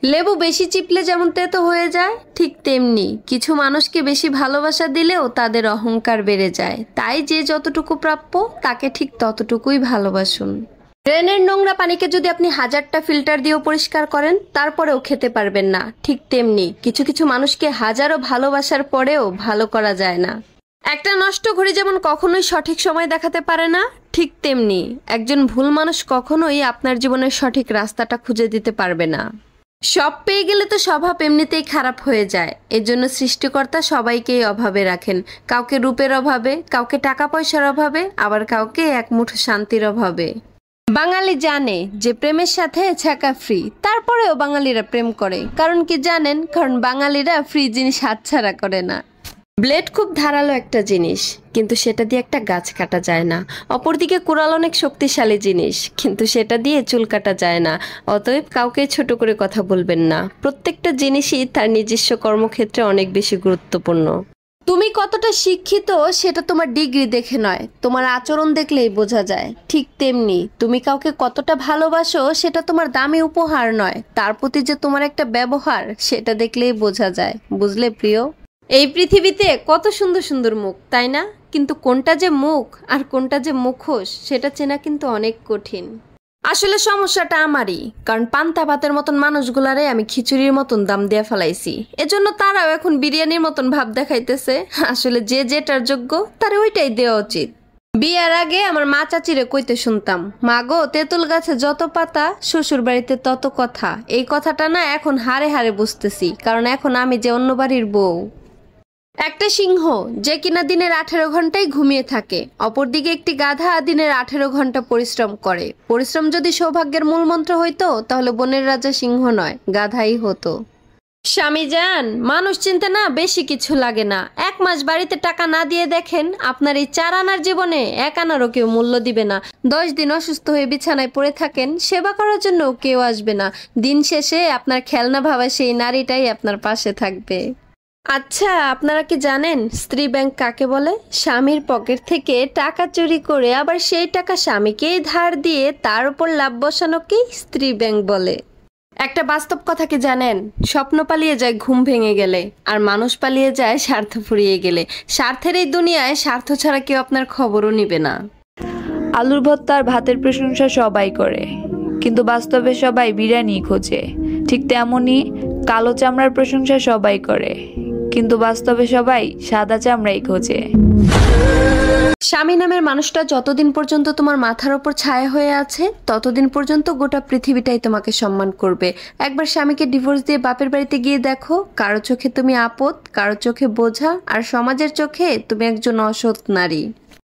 লেবু বেশি চিপলে যেমন তেতো হয়ে যায়, ঠিক তেমনি কিছু মানুষকে বেশি ভালোবাসা দিলেও তাদের অহংকার বেড়ে যায়। তাই যে যতটুকু প্রাপ্য তাকে ঠিক ততটুকুই ভালোবাসুন। ড্রেনের নোংরা পানিকে যদি আপনি 1000টা ফিল্টার দিয়েও পরিষ্কার করেন তারপরেও খেতে পারবেন না, ঠিক তেমনি কিছু কিছু মানুষকে হাজারো ভালোবাসার পরেও ভালো করা যায় না। একটা নষ্ট ঘড়ি যেমন কখনোই সঠিক সময় দেখাতে পারে না, ঠিক তেমনি একজন ভুল মানুষ কখনোই আপনার জীবনের সঠিক রাস্তাটা খুঁজে দিতে পারবে না। সব পেয়ে গেলে তো স্বভাব এমনিতেই খারাপ হয়ে যায়। এজন্য সৃষ্টিকর্তা সবাইকেই অভাবে রাখেন, কাউকে রূপের অভাবে, কাউকে টাকা পয়সার অভাবে, আবার কাউকে এক মুঠো শান্তির অভাবে। বাঙালি জানে যে প্রেমের সাথে ছ্যাঁকা ফ্রি, তারপরেও বাঙালিরা প্রেম করে। কারণ কি জানেন? কারণ বাঙালিরা ফ্রি জিনিস হাতছাড়া করে না। ব্লেড খুব ধারালো একটা জিনিস, কিন্তু সেটা দিয়ে একটা গাছ কাটা যায় না। অপরদিকে কুড়াল অনেক শক্তিশালী জিনিস, কিন্তু সেটা দিয়ে চুল কাটা যায় না। অতএব কাউকে ছোট করে কথা বলবেন না। প্রত্যেকটা জিনিসই তার নিজস্ব কর্মক্ষেত্রে অনেক বেশি গুরুত্বপূর্ণ। তুমি কতটা শিক্ষিত সেটা তোমার ডিগ্রি দেখে নয়, তোমার আচরণ দেখলেই বোঝা যায়। ঠিক তেমনি তুমি কাউকে কতটা ভালোবাসো সেটা তোমার দামি উপহার নয়, তার প্রতি যে তোমার একটা ব্যবহার সেটা দেখলেই বোঝা যায়। বুঝলে প্রিয়? এই পৃথিবীতে কত সুন্দর সুন্দর মুখ, তাই না? কিন্তু কোনটা যে মুখ আর কোনটা যে মুখোশ সেটা চেনা কিন্তু অনেক কঠিন। আসলে সমস্যাটা আমারই, কারণ পান্তা ভাতের মতন মানুষগুলারে আমি খিচুড়ির মতন দাম দিয়ে ফেলাইছি। এজন্য তারাও এখন বিরিয়ানির মতন ভাব দেখাইতেছে। আসলে যে যেটার যোগ্য তার ওইটাই দেওয়া উচিত। বিয়ার আগে আমার মা চাচিরে কইতে শুনতাম, মা গো তেঁতুল গাছে যত পাতা শ্বশুর বাড়িতে তত কথা। এই কথাটা না এখন হারে হারে বুঝতেছি, কারণ এখন আমি যে অন্য বাড়ির বউ। একটা সিংহ যে কিনা দিনের 18 ঘন্টাই ঘুমিয়ে থাকে, অপরদিকে একটি গাধা দিনের 18 ঘন্টা পরিশ্রম করে। পরিশ্রম যদি সৌভাগ্যের মূল মন্ত্র হইতো তাহলে বনের রাজা সিংহ নয়, গাধাই হতো। স্বামী যান, মানুষ চিনতে না বেশি কিছু লাগে না। 1 মাস বাড়িতে টাকা না দিয়ে দেখেন, আপনার এই 4 আনার জীবনে 1 আনারও কেউ মূল্য দিবে না। 10 দিন অসুস্থ হয়ে বিছানায় পড়ে থাকেন, সেবা করার জন্য কেউ আসবে না। দিন শেষে আপনার খেলনা ভাবা সেই নারীটাই আপনার পাশে থাকবে। আচ্ছা, আপনারা কি জানেন স্ত্রী ব্যাংক কাকে বলে? স্বামীর পকেট থেকে টাকা চুরি করে আবার সেই টাকা স্বামীকেই ধার দিয়ে তার উপর লাভ বসানোকেই স্ত্রী ব্যাংক বলে। একটা বাস্তব কথা কি জানেন? স্বপ্ন পালিয়ে যায় ঘুম ভেঙে গেলে, আর মানুষ পালিয়ে যায় স্বার্থ ফুরিয়ে গেলে। স্বার্থের এই দুনিয়ায় স্বার্থ ছাড়া কেউ আপনার খবরও নিবে না। আলুর ভর্তা আর ভাতের প্রশংসা সবাই করে, কিন্তু বাস্তবে সবাই বিরিয়ানি খোঁজে। ঠিক তেমনই কালো চামড়ার প্রশংসা সবাই করে, কিন্তু বাস্তবে সবাই সাদা চামড়াই খোঁজে। স্বামী নামের মানুষটা যতদিন পর্যন্ত তোমার মাথার ওপর ছায়া হয়ে আছে ততদিন পর্যন্ত গোটা পৃথিবীটাই তোমাকে সম্মান করবে। একবার স্বামীকে ডিভোর্স দিয়ে বাপের বাড়িতে গিয়ে দেখো, কারো চোখে তুমি আপদ, কারো চোখে বোঝা, আর সমাজের চোখে তুমি একজন অসৎ নারী।